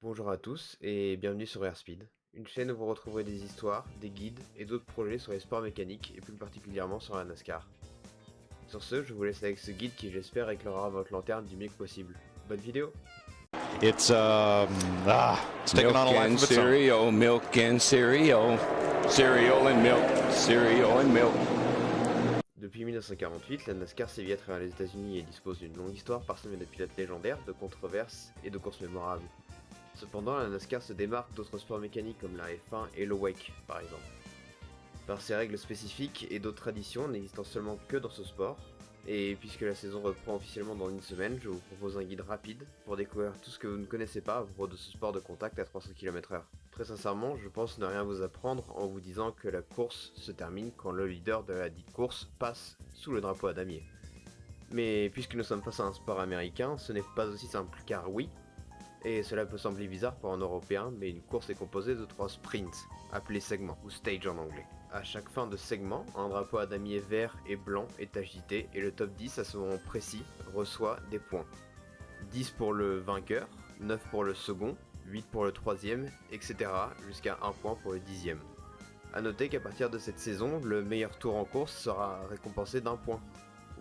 Bonjour à tous et bienvenue sur Airspeed, une chaîne où vous retrouverez des histoires, des guides et d'autres projets sur les sports mécaniques et plus particulièrement sur la NASCAR. Sur ce, je vous laisse avec ce guide qui j'espère éclairera votre lanterne du mieux que possible. Bonne vidéo! It's taking on a life of its cereal, milk and cereal, cereal and milk, cereal and milk. Depuis 1948, la NASCAR sévit à travers les États-Unis et dispose d'une longue histoire parsemée de pilotes légendaires, de controverses et de courses mémorables. Cependant, la NASCAR se démarque d'autres sports mécaniques comme la F1 et le wake, par exemple. Par ses règles spécifiques et d'autres traditions n'existant seulement que dans ce sport, et puisque la saison reprend officiellement dans une semaine, je vous propose un guide rapide pour découvrir tout ce que vous ne connaissez pas à propos de ce sport de contact à 300 km/h. Très sincèrement, je pense ne rien vous apprendre en vous disant que la course se termine quand le leader de la dite course passe sous le drapeau à damier. Mais puisque nous sommes face à un sport américain, ce n'est pas aussi simple, car oui, et cela peut sembler bizarre pour un Européen, mais une course est composée de 3 sprints, appelés segments, ou stage en anglais. À chaque fin de segment, un drapeau à damier vert et blanc est agité et le top 10 à ce moment précis reçoit des points. 10 pour le vainqueur, 9 pour le second, 8 pour le troisième, etc. jusqu'à 1 point pour le 10e. A noter qu'à partir de cette saison, le meilleur tour en course sera récompensé d'1 point.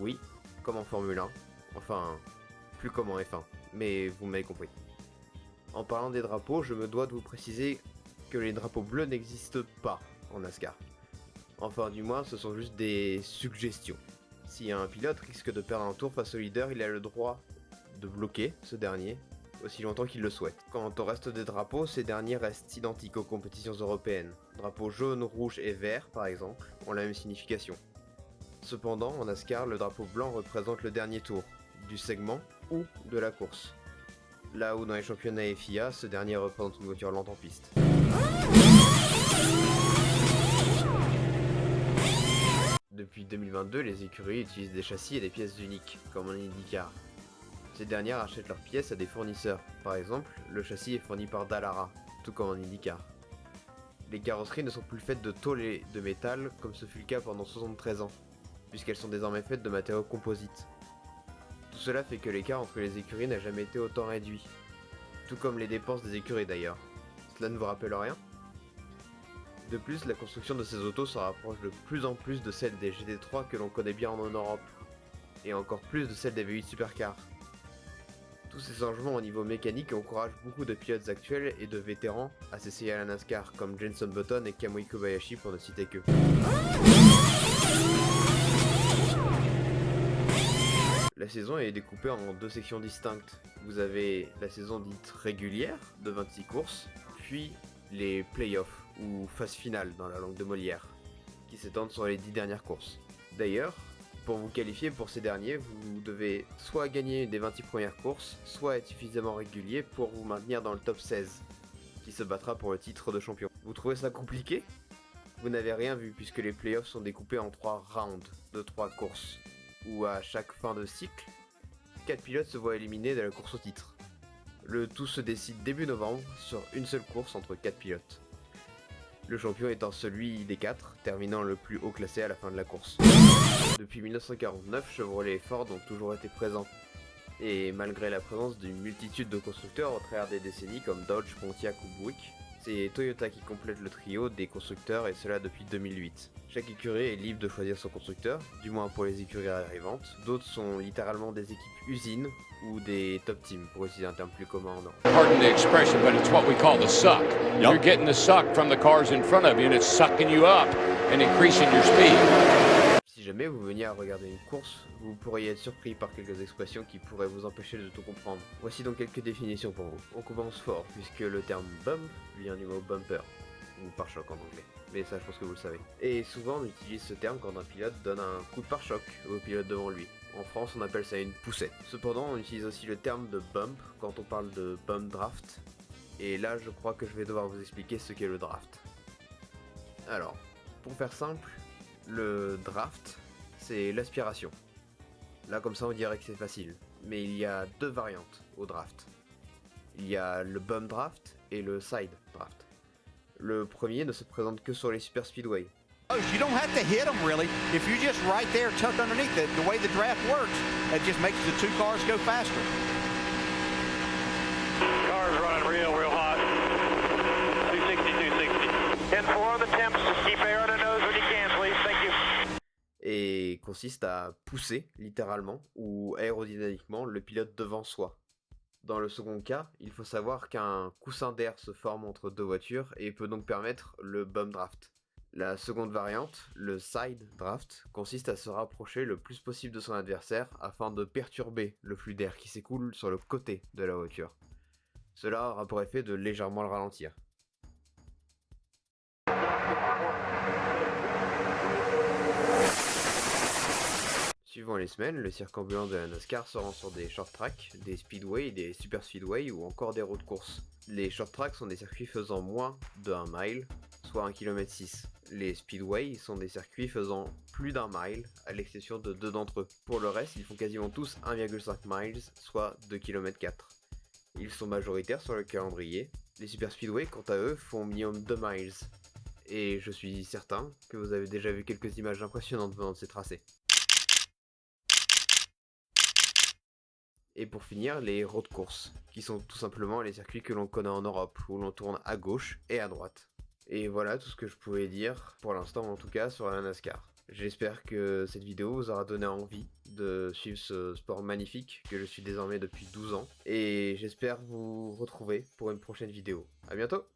Oui, comme en Formule 1, enfin, plus comme en F1, mais vous m'avez compris. En parlant des drapeaux, je me dois de vous préciser que les drapeaux bleus n'existent pas en NASCAR. Enfin, du moins, ce sont juste des suggestions. Si un pilote risque de perdre un tour face au leader, il a le droit de bloquer ce dernier aussi longtemps qu'il le souhaite. Quant au reste des drapeaux, ces derniers restent identiques aux compétitions européennes. Drapeaux jaune, rouge et vert, par exemple, ont la même signification. Cependant, en NASCAR, le drapeau blanc représente le dernier tour, du segment ou de la course. Là où dans les championnats FIA, ce dernier représente une voiture lente en piste. Depuis 2022, les écuries utilisent des châssis et des pièces uniques, comme en IndyCar. Ces dernières achètent leurs pièces à des fournisseurs. Par exemple, le châssis est fourni par Dallara, tout comme en IndyCar. Les carrosseries ne sont plus faites de tôle et de métal comme ce fut le cas pendant 73 ans, puisqu'elles sont désormais faites de matériaux composites. Tout cela fait que l'écart entre les écuries n'a jamais été autant réduit, tout comme les dépenses des écuries d'ailleurs. Cela ne vous rappelle rien ? De plus, la construction de ces autos se rapproche de plus en plus de celle des GT3 que l'on connaît bien en Europe, et encore plus de celle des V8 Supercars. Tous ces changements au niveau mécanique encouragent beaucoup de pilotes actuels et de vétérans à s'essayer à la NASCAR, comme Jenson Button et Kamui Kobayashi pour ne citer que. La saison est découpée en 2 sections distinctes. Vous avez la saison dite régulière de 26 courses, puis les playoffs, ou phase finale dans la langue de Molière, qui s'étendent sur les 10 dernières courses. D'ailleurs, pour vous qualifier pour ces derniers, vous devez soit gagner des 26 premières courses, soit être suffisamment régulier pour vous maintenir dans le top 16, qui se battra pour le titre de champion. Vous trouvez ça compliqué ? Vous n'avez rien vu puisque les playoffs sont découpés en 3 rounds de 3 courses, où à chaque fin de cycle, 4 pilotes se voient éliminés de la course au titre. Le tout se décide début novembre sur une seule course entre 4 pilotes. Le champion étant celui des 4, terminant le plus haut classé à la fin de la course. Depuis 1949, Chevrolet et Ford ont toujours été présents. Et malgré la présence d'une multitude de constructeurs au travers des décennies comme Dodge, Pontiac ou Buick, c'est Toyota qui complète le trio des constructeurs et cela depuis 2008. Chaque écurie est libre de choisir son constructeur, du moins pour les écuries arrivantes. D'autres sont littéralement des équipes usines ou des top teams, pour utiliser un terme plus commun en Europe. Pardon the expression, but it's what we call the suck. You're getting the suck from the cars in front of you and it's sucking you up and increasing your speed. Si jamais vous veniez à regarder une course, vous pourriez être surpris par quelques expressions qui pourraient vous empêcher de tout comprendre. Voici donc quelques définitions pour vous. On commence fort, puisque le terme bump vient du mot bumper, ou pare-choc en anglais. Mais ça, je pense que vous le savez. Et souvent, on utilise ce terme quand un pilote donne un coup de pare-choc au pilote devant lui. En France, on appelle ça une poussette. Cependant, on utilise aussi le terme de bump quand on parle de bump draft. Et là, je crois que je vais devoir vous expliquer ce qu'est le draft. Alors, pour faire simple, le draft, c'est l'aspiration. Là, comme ça, on dirait que c'est facile. Mais il y a 2 variantes au draft. Il y a le bump draft et le side draft. Le premier ne se présente que sur les super speedway. You don't have to hit them really. If you're just right there tucked underneath it, the way the draft works, that just makes the 2 cars go faster. Cars running real hot. consiste à pousser, littéralement, ou aérodynamiquement, le pilote devant soi. Dans le second cas, il faut savoir qu'un coussin d'air se forme entre deux voitures et peut donc permettre le bump draft. La seconde variante, le side draft, consiste à se rapprocher le plus possible de son adversaire afin de perturber le flux d'air qui s'écoule sur le côté de la voiture. Cela aura pour effet de légèrement le ralentir. Suivant les semaines, le cirque ambulant de la NASCAR se rend sur des short tracks, des speedways, des super speedways ou encore des road courses. Les short tracks sont des circuits faisant moins de 1 mile, soit 1,6 km. Les speedways sont des circuits faisant plus d'1 mile, à l'exception de 2 d'entre eux. Pour le reste, ils font quasiment tous 1,5 miles, soit 2,4 km. Ils sont majoritaires sur le calendrier. Les super speedways, quant à eux, font minimum 2 miles. Et je suis certain que vous avez déjà vu quelques images impressionnantes venant de ces tracés. Et pour finir, les road courses, qui sont tout simplement les circuits que l'on connaît en Europe, où l'on tourne à gauche et à droite. Et voilà tout ce que je pouvais dire, pour l'instant en tout cas, sur la NASCAR. J'espère que cette vidéo vous aura donné envie de suivre ce sport magnifique que je suis désormais depuis 12 ans. Et j'espère vous retrouver pour une prochaine vidéo. A bientôt!